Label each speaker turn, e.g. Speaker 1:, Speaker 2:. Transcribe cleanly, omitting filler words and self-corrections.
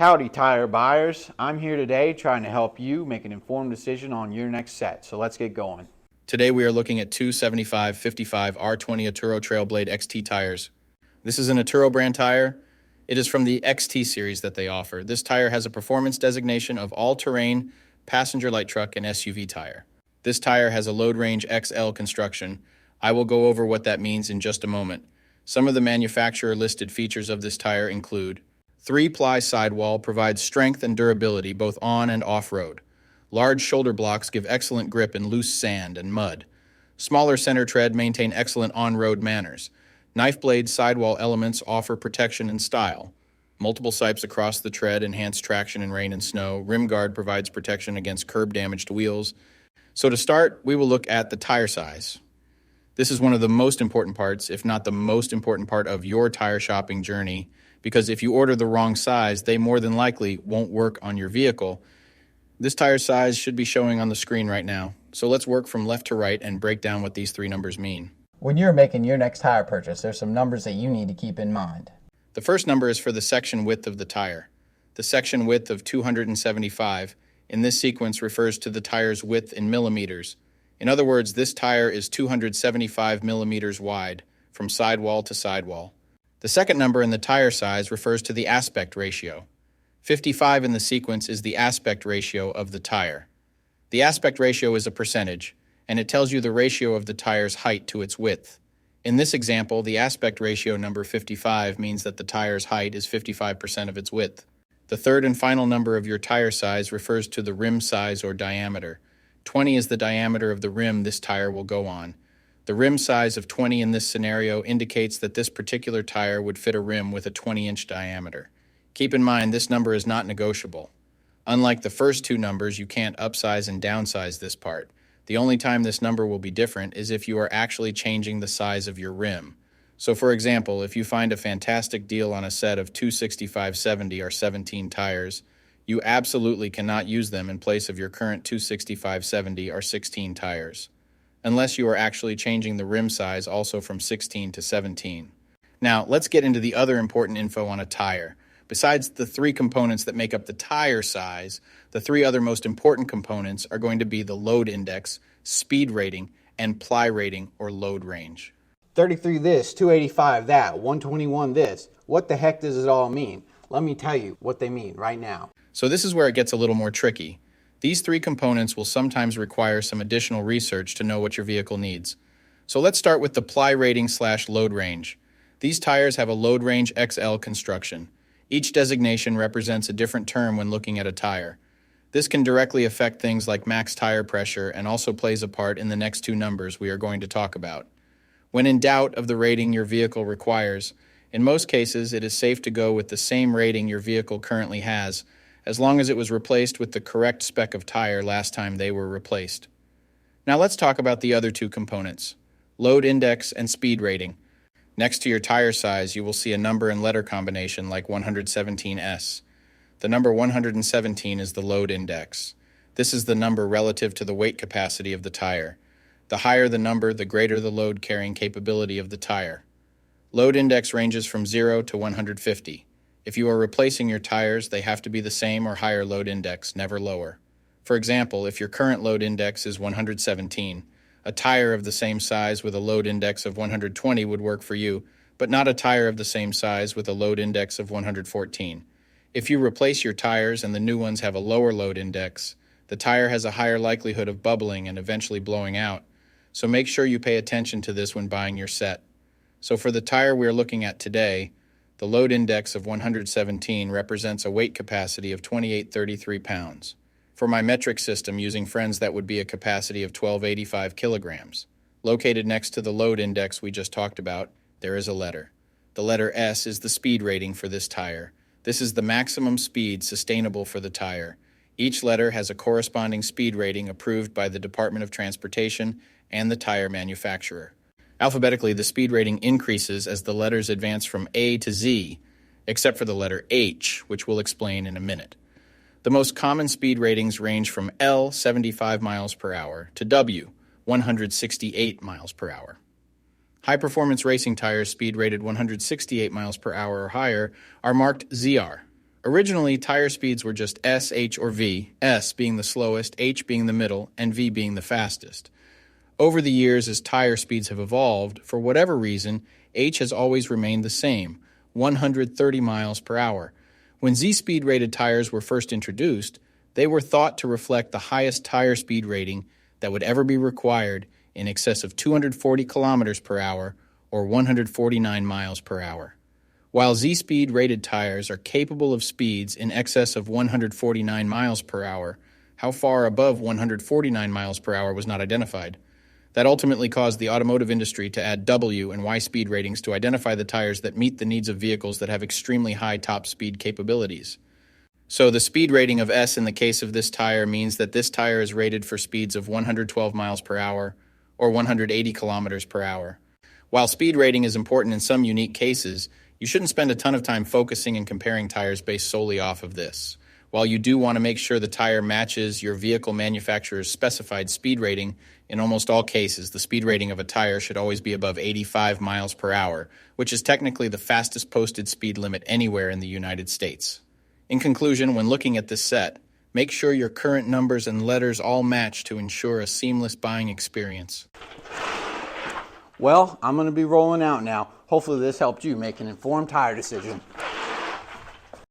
Speaker 1: Howdy tire buyers, I'm here today trying to help you make an informed decision on your next set, so let's get going.
Speaker 2: Today we are looking at two 75/55 R20 Atturo Trailblade XT tires. This is an Atturo brand tire. It is from the XT series that they offer. This tire has a performance designation of all-terrain, passenger light truck, and SUV tire. This tire has a load range XL construction. I will go over what that means in just a moment. Some of the manufacturer listed features of this tire include 3-ply sidewall provides strength and durability both on and off-road. Large shoulder blocks give excellent grip in loose sand and mud. Smaller center tread maintain excellent on-road manners. Knife blade sidewall elements offer protection and style. Multiple sipes across the tread enhance traction in rain and snow. Rim guard provides protection against curb damage to wheels. So to start, we will look at the tire size. This is one of the most important parts, if not the most important part of your tire shopping journey, because if you order the wrong size, they more than likely won't work on your vehicle. This tire size should be showing on the screen right now. So let's work from left to right and break down what these three numbers mean.
Speaker 1: When you're making your next tire purchase, there's some numbers that you need to keep in mind.
Speaker 2: The first number is for the section width of the tire. The section width of 275 in this sequence refers to the tire's width in millimeters. In other words, this tire is 275 millimeters wide from sidewall to sidewall. The second number in the tire size refers to the aspect ratio. 55 in the sequence is the aspect ratio of the tire. The aspect ratio is a percentage, and it tells you the ratio of the tire's height to its width. In this example, the aspect ratio number 55 means that the tire's height is 55% of its width. The third and final number of your tire size refers to the rim size or diameter. 20 is the diameter of the rim this tire will go on. The rim size of 20 in this scenario indicates that this particular tire would fit a rim with a 20-inch diameter. Keep in mind, this number is not negotiable. Unlike the first two numbers, you can't upsize and downsize this part. The only time this number will be different is if you are actually changing the size of your rim. So for example, if you find a fantastic deal on a set of 265/70 or 17 tires, you absolutely cannot use them in place of your current 265/70 or 16 tires, unless you are actually changing the rim size also from 16 to 17. Now, let's get into the other important info on a tire. Besides the three components that make up the tire size, the three other most important components are going to be the load index, speed rating, and ply rating or load range.
Speaker 1: 33 this, 285 that, 121 this. What the heck does it all mean? Let me tell you what they mean right now.
Speaker 2: So this is where it gets a little more tricky. These three components will sometimes require some additional research to know what your vehicle needs. So let's start with the ply rating/load range. These tires have a load range XL construction. Each designation represents a different term when looking at a tire. This can directly affect things like max tire pressure and also plays a part in the next two numbers we are going to talk about. When in doubt of the rating your vehicle requires, in most cases it is safe to go with the same rating your vehicle currently has, as long as it was replaced with the correct spec of tire last time they were replaced. Now let's talk about the other two components, load index and speed rating. Next to your tire size, you will see a number and letter combination like 117S. The number 117 is the load index. This is the number relative to the weight capacity of the tire. The higher the number, the greater the load carrying capability of the tire. Load index ranges from 0 to 150. If you are replacing your tires, they have to be the same or higher load index, never lower. For example, if your current load index is 117, a tire of the same size with a load index of 120 would work for you, but not a tire of the same size with a load index of 114. If you replace your tires and the new ones have a lower load index, the tire has a higher likelihood of bubbling and eventually blowing out, so make sure you pay attention to this when buying your set. So for the tire we're looking at today, the load index of 117 represents a weight capacity of 2833 pounds. For my metric system using friends, that would be a capacity of 1285 kilograms. Located next to the load index we just talked about, there is a letter. The letter S is the speed rating for this tire. This is the maximum speed sustainable for the tire. Each letter has a corresponding speed rating approved by the Department of Transportation and the tire manufacturer. Alphabetically, the speed rating increases as the letters advance from A to Z, except for the letter H, which we'll explain in a minute. The most common speed ratings range from L, 75 miles per hour, to W, 168 miles per hour. High-performance racing tires speed rated 168 miles per hour or higher are marked ZR. Originally, tire speeds were just S, H, or V, S being the slowest, H being the middle, and V being the fastest. Over the years, as tire speeds have evolved, for whatever reason, H has always remained the same, 130 miles per hour. When Z-speed rated tires were first introduced, they were thought to reflect the highest tire speed rating that would ever be required, in excess of 240 kilometers per hour or 149 miles per hour. While Z-speed rated tires are capable of speeds in excess of 149 miles per hour, how far above 149 miles per hour was not identified. That ultimately caused the automotive industry to add W and Y speed ratings to identify the tires that meet the needs of vehicles that have extremely high top speed capabilities. So the speed rating of S in the case of this tire means that this tire is rated for speeds of 112 miles per hour or 180 kilometers per hour. While speed rating is important in some unique cases, you shouldn't spend a ton of time focusing and comparing tires based solely off of this. While you do want to make sure the tire matches your vehicle manufacturer's specified speed rating, in almost all cases, the speed rating of a tire should always be above 85 miles per hour, which is technically the fastest posted speed limit anywhere in the United States. In conclusion, when looking at this set, make sure your current numbers and letters all match to ensure a seamless buying experience.
Speaker 1: Well, I'm going to be rolling out now. Hopefully this helped you make an informed tire decision.